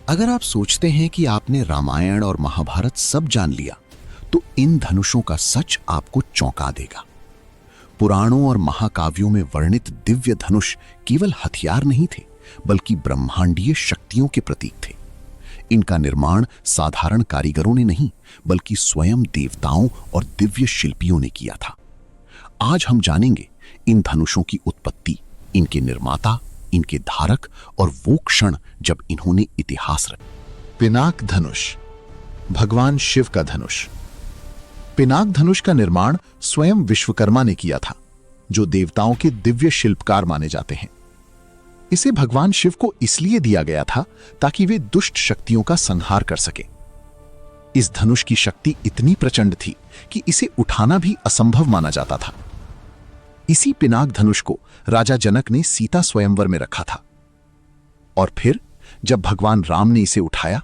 अगर आप सोचते हैं कि आपने रामायण और महाभारत सब जान लिया, तो इन धनुषों का सच आपको चौंका देगा। पुराणों और महाकाव्यों में वर्णित दिव्य धनुष केवल हथियार नहीं थे, बल्कि ब्रह्मांडीय शक्तियों के प्रतीक थे। इनका निर्माण साधारण कारीगरों ने नहीं, बल्कि स्वयं देवताओं और दिव्य शिल्पियों ने किया था। आज हम जानेंगे इन धनुषों की उत्पत्ति, इनके निर्माता, इनके धारक और वो क्षण जब इन्होंने इतिहास रचा। पिनाक धनुष, भगवान शिव का धनुष। पिनाक धनुष का निर्माण स्वयं विश्वकर्मा ने किया था, जो देवताओं के दिव्य शिल्पकार माने जाते हैं। इसे भगवान शिव को इसलिए दिया गया था ताकि वे दुष्ट शक्तियों का संहार कर सके। इस धनुष की शक्ति इतनी प्रचंड थी कि इसे उठाना भी असंभव माना जाता था। इसी पिनाक धनुष को राजा जनक ने सीता स्वयंवर में रखा था, और फिर जब भगवान राम ने इसे उठाया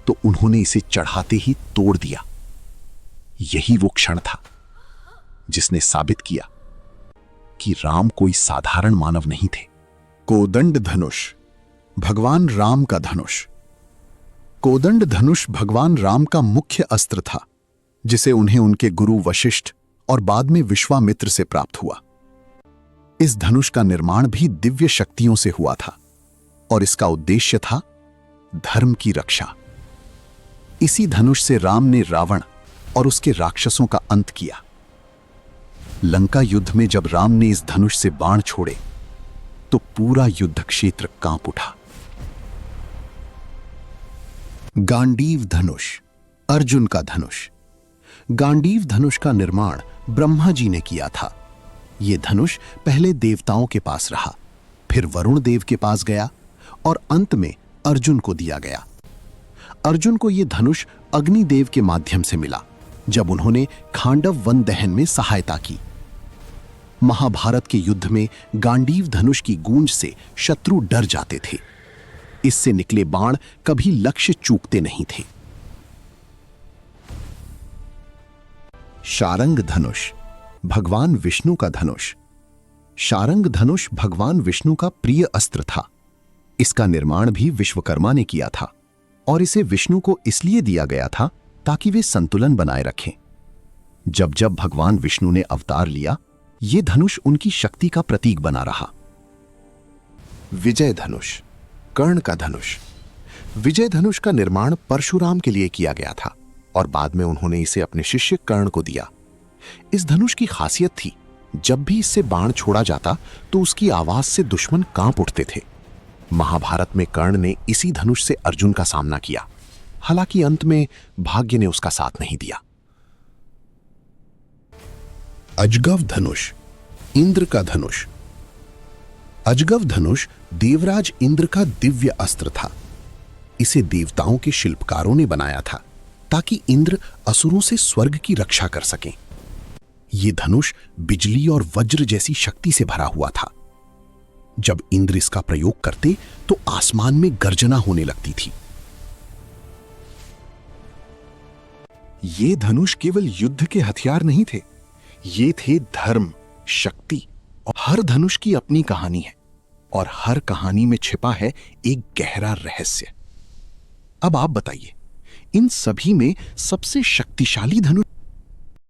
तो उन्होंने इसे चढ़ाते ही तोड़ दिया। यही वो क्षण था जिसने साबित किया कि राम कोई साधारण मानव नहीं थे। कोदंड धनुष, भगवान राम का धनुष। कोदंड धनुष भगवान राम का मुख्य अस्त्र था, जिसे उन्हें उनके गुरु वशिष्ठ और बाद में विश्वामित्र से प्राप्त हुआ। इस धनुष का निर्माण भी दिव्य शक्तियों से हुआ था, और इसका उद्देश्य था धर्म की रक्षा। इसी धनुष से राम ने रावण और उसके राक्षसों का अंत किया। लंका युद्ध में जब राम ने इस धनुष से बाण छोड़े तो पूरा युद्ध क्षेत्र कांप उठा। गांडीव धनुष, अर्जुन का धनुष। गांडीव धनुष का निर्माण ब्रह्मा जी ने किया था। यह धनुष पहले देवताओं के पास रहा, फिर वरुण देव के पास गया और अंत में अर्जुन को दिया गया। अर्जुन को यह धनुष अग्निदेव के माध्यम से मिला, जब उन्होंने खांडव वन दहन में सहायता की। महाभारत के युद्ध में गांडीव धनुष की गूंज से शत्रु डर जाते थे। इससे निकले बाण कभी लक्ष्य चूकते नहीं थे। शारंग धनुष, भगवान विष्णु का धनुष। शारंग धनुष भगवान विष्णु का प्रिय अस्त्र था। इसका निर्माण भी विश्वकर्मा ने किया था, और इसे विष्णु को इसलिए दिया गया था ताकि वे संतुलन बनाए रखें। जब जब भगवान विष्णु ने अवतार लिया, यह धनुष उनकी शक्ति का प्रतीक बना रहा। विजय धनुष, कर्ण का धनुष। विजय धनुष का निर्माण परशुराम के लिए किया गया था, और बाद में उन्होंने इसे अपने शिष्य कर्ण को दिया। इस धनुष की खासियत थी, जब भी इससे बाण छोड़ा जाता तो उसकी आवाज से दुश्मन कांप उठते थे। महाभारत में कर्ण ने इसी धनुष से अर्जुन का सामना किया, हालांकि अंत में भाग्य ने उसका साथ नहीं दिया। अजगव धनुष, इंद्र का धनुष। अजगव धनुष देवराज इंद्र का दिव्य अस्त्र था। इसे देवताओं के शिल्पकारों ने बनाया था ताकि इंद्र असुरों से स्वर्ग की रक्षा कर सकें। यह धनुष बिजली और वज्र जैसी शक्ति से भरा हुआ था। जब इंद्र इसका प्रयोग करते तो आसमान में गर्जना होने लगती थी। ये धनुष केवल युद्ध के हथियार नहीं थे, ये थे धर्म, शक्ति। और हर धनुष की अपनी कहानी है, और हर कहानी में छिपा है एक गहरा रहस्य। अब आप बताइए, इन सभी में सबसे शक्तिशाली धनुष